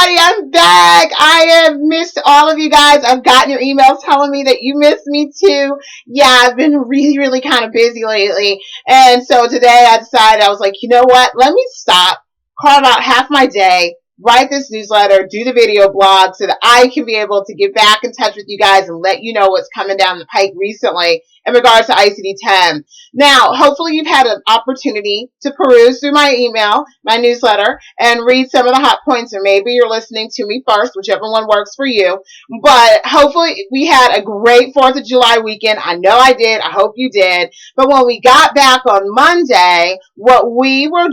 everybody, I'm back. I have missed all of you guys. I've gotten your emails telling me that you missed me too. Yeah, I've been really kind of busy lately. And so today I decided, I was like, you know what? Let me stop, carve out half my day, write this newsletter, do the video blog so that I can be able to get back in touch with you guys and let you know what's coming down the pike recently in regards to ICD-10. Now, hopefully you've had an opportunity to peruse through my email, my newsletter, and read some of the hot points, or maybe you're listening to me first, whichever one works for you. But hopefully we had a great 4th of July weekend. I know I did. I hope you did. But when we got back on Monday, what we were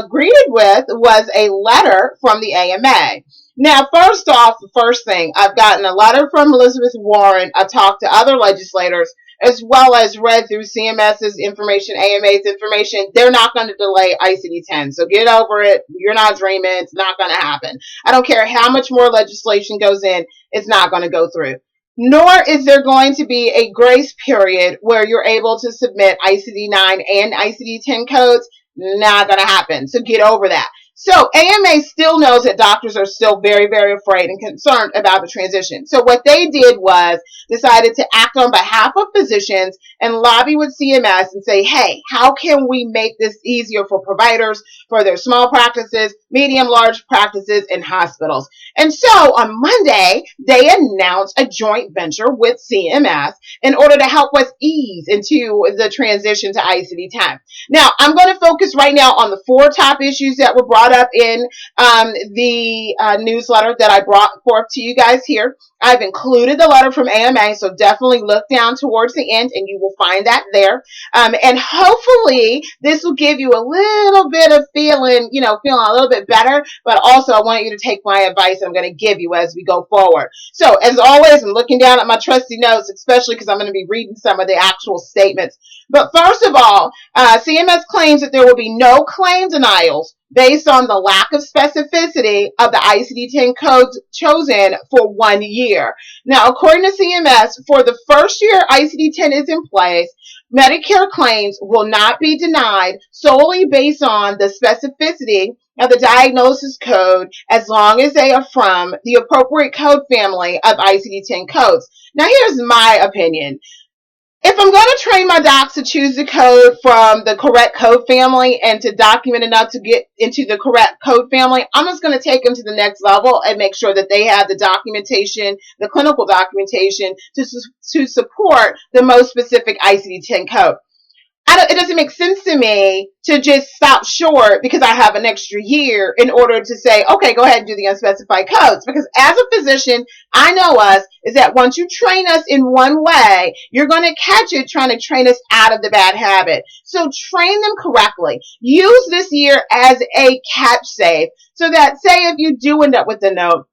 greeted with was a letter from the AMA. Now, first off, the first thing, I've gotten a letter from Elizabeth Warren. I've talked to other legislators, as well as read through CMS's information, AMA's information. They're not going to delay ICD-10. So get over it. You're not dreaming. It's not going to happen. I don't care how much more legislation goes in. It's not going to go through. Nor is there going to be a grace period where you're able to submit ICD-9 and ICD-10 codes. Not going to happen. So get over that. So AMA still knows that doctors are still very afraid and concerned about the transition. So what they did was decided to act on behalf of physicians and lobby with CMS and say, hey, how can we make this easier for providers, for their small practices, medium, large practices, and hospitals? And so on Monday, they announced a joint venture with CMS in order to help us ease into the transition to ICD-10. Now, I'm going to focus right now on the 4 top issues that were brought up in the newsletter that I brought forth to you guys here. I've included the letter from AMA, so definitely look down towards the end and you will find that there. And hopefully this will give you a little bit of feeling a little bit better, but also I want you to take my advice I'm going to give you as we go forward. So as always, I'm looking down at my trusty notes, especially because I'm going to be reading some of the actual statements. But first of all, CMS claims that there will be no claim denials based on the lack of specificity of the ICD-10 codes chosen for 1 year. Now, according to CMS, for the first year ICD-10 is in place, Medicare claims will not be denied solely based on the specificity of the diagnosis code as long as they are from the appropriate code family of ICD-10 codes. Now, here's my opinion. If I'm going to train my docs to choose the code from the correct code family and to document enough to get into the correct code family, I'm just going to take them to the next level and make sure that they have the documentation, the clinical documentation to support the most specific ICD-10 code. It doesn't make sense to me to just stop short because I have an extra year in order to say, okay, go ahead and do the unspecified codes. Because as a physician, I know us is that once you train us in one way, you're going to catch it trying to train us out of the bad habit. So train them correctly. Use this year as a catch save so that say if you do end up with a note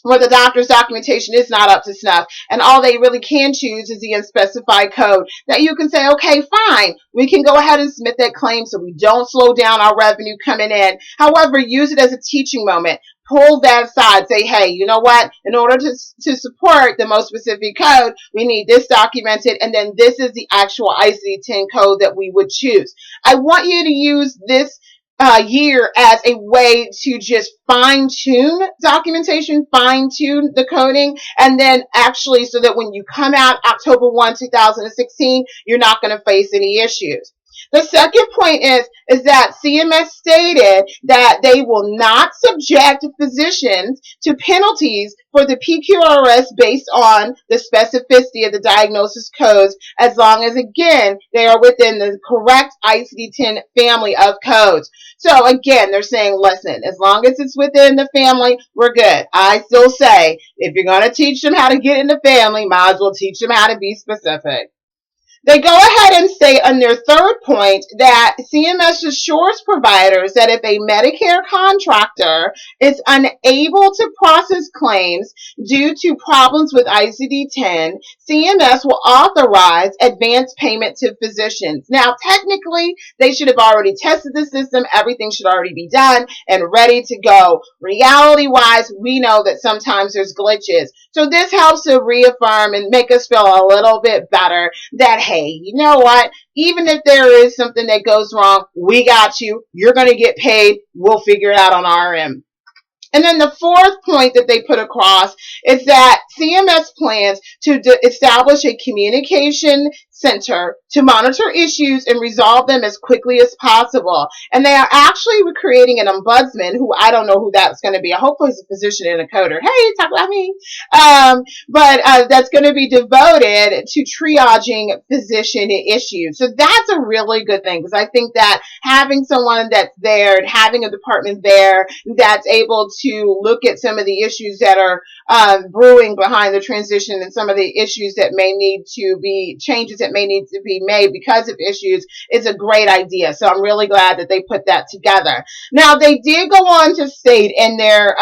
where the doctor's documentation is not up to snuff and all they really can choose is the unspecified code, that you can say, okay, fine, we can go ahead and submit that claim so we don't slow down our revenue coming in. However, use it as a teaching moment. Pull that aside. Say, hey, you know what? In order to support the most specific code, we need this documented, and then this is the actual ICD-10 code that we would choose. I want you to use this year as a way to just fine-tune documentation, fine-tune the coding, and then actually so that when you come out October 1, 2016, you're not going to face any issues. The second point is that CMS stated that they will not subject physicians to penalties for the PQRS based on the specificity of the diagnosis codes as long as, again, they are within the correct ICD-10 family of codes. So, again, they're saying, listen, as long as it's within the family, we're good. I still say, if you're going to teach them how to get in the family, might as well teach them how to be specific. They go ahead and say on their third point that CMS assures providers that if a Medicare contractor is unable to process claims due to problems with ICD-10, CMS will authorize advance payment to physicians. Now, technically, they should have already tested the system. Everything should already be done and ready to go. Reality-wise, we know that sometimes there's glitches. So this helps to reaffirm and make us feel a little bit better that, hey, you know what? Even if there is something that goes wrong, we got you. You're going to get paid. We'll figure it out on our end. And then the fourth point that they put across is that CMS plans to establish a communication center to monitor issues and resolve them as quickly as possible. And they are actually creating an ombudsman, who I don't know who that's going to be. Hopefully it's a physician and a coder. Hey, talk about me. But that's going to be devoted to triaging physician issues. So that's a really good thing, because I think that having someone that's there, having a department there that's able to look at some of the issues that are brewing behind the transition, and some of the issues that may need to be changes that may need to be made because of issues, is a great idea. So I'm really glad that they put that together. Now, they did go on to state in their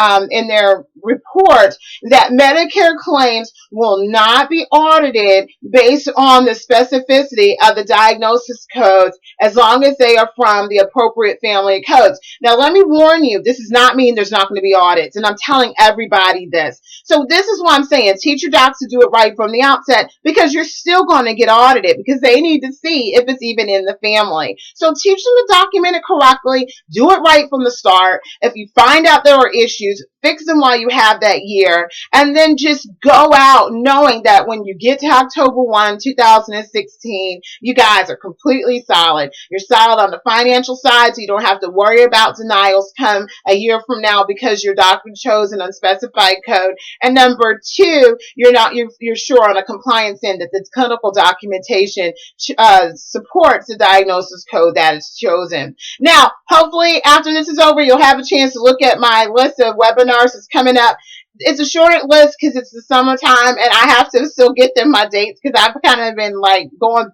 report that Medicare claims will not be audited based on the specificity of the diagnosis codes, as long as they are from the appropriate family of codes. Now, let me warn you, this does not mean there's not going to be audits, and I'm telling everybody this. So this is why I'm saying teach your docs to do it right from the outset, because you're still going to get audited, because they need to see if it's even in the family. So teach them to document it correctly, do it right from the start. If you find out there are issues, fix them while you have that year, and then just go out knowing that when you get to October 1, 2016, you guys are completely solid. You're solid on the financial side, so you don't have to worry about denials come a year from now because your doctor chose an unspecified code. And number two, you're sure on a compliance end that the clinical documentation supports the diagnosis code that is chosen. Now, hopefully after this is over, you'll have a chance to look at my list of webinars that's coming up. It's a short list because it's the summertime, and I have to still get them my dates, because I've kind of been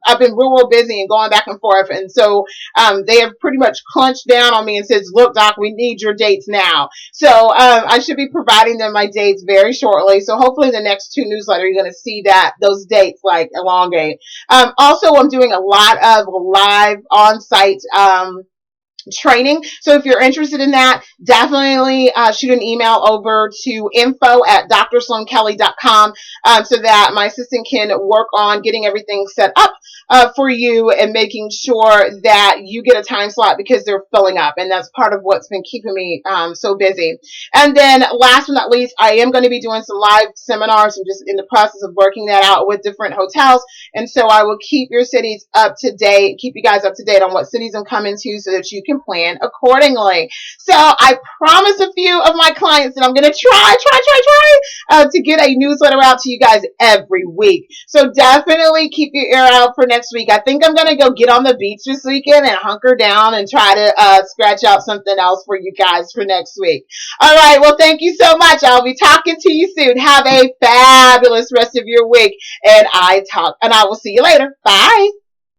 I've been real busy and going back and forth. And so they have pretty much clunched down on me and says, look, Doc, we need your dates now. So I should be providing them my dates very shortly. So hopefully the next two newsletters, you're going to see those dates elongate. Also, I'm doing a lot of live on-site training. So if you're interested in that, definitely shoot an email over to info@drsloankelly.com so that my assistant can work on getting everything set up for you and making sure that you get a time slot, because they're filling up, and that's part of what's been keeping me so busy. And then last but not least, I am going to be doing some live seminars. I'm just in the process of working that out with different hotels, and so I will keep your cities up to date, keep you guys up to date on what cities I'm coming to, so that you can plan accordingly. So I promise a few of my clients that I'm going to try to get a newsletter out to you guys every week. So definitely keep your ear out for next week. I think I'm going to go get on the beach this weekend and hunker down and try to scratch out something else for you guys for next week. All right. Well, thank you so much. I'll be talking to you soon. Have a fabulous rest of your week, and I will see you later. Bye.